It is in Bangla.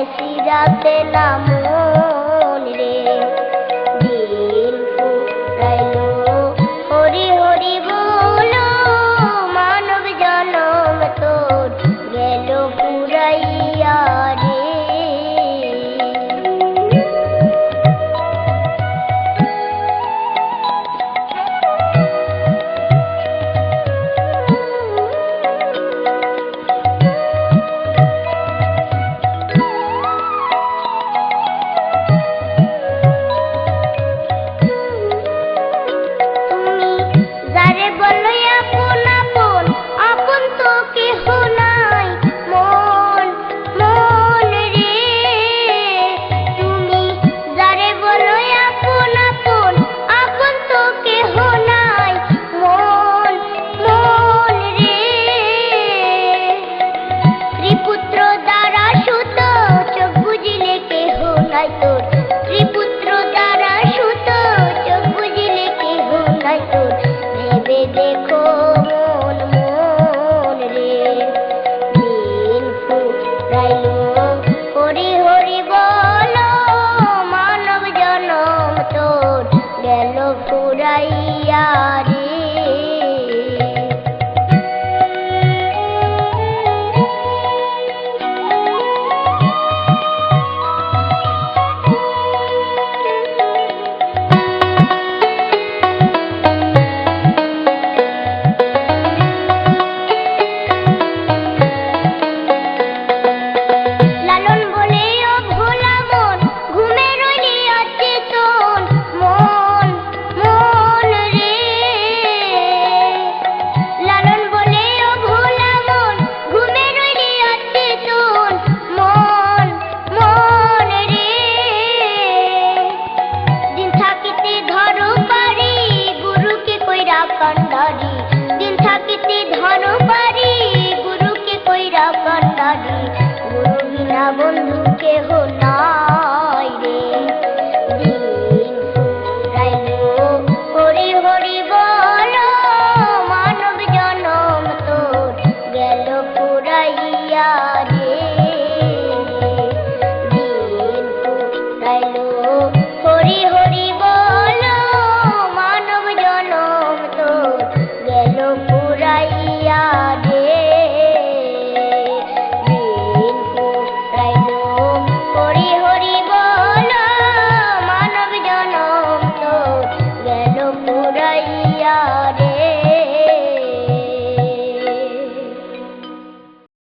চাইছি রাতে না মন রে দিন ফুরাইলো হরি হরি বলো মানব জনম তোর গেল পুরাইয়া রে ত্রিপুত্র দ্বারা সুত চোখ বুঝিলে কেহ নাই তোর ভেবে দেখো মন মন রে দিন ফুরাইলো হরি হরি বলো মানব জনম তোর গেল ফুরাইয়া রে দিন থাকিতে ধন পারি গুরুকে কইরা কান্ডারি গুরু বিনা বন্ধু কেহ নাই রে দিন ফুরাইলো হরি হরি বলো মানব জনম তোর গেল ফুরাইয়া রে দিন ফুরাইলো হরি হরি বলো মানব জনম তোর গেল পুরাইয়া রে দিন ফুরাইলো হরি হরি বলো মানব জনম তোর গেল পুরাইয়া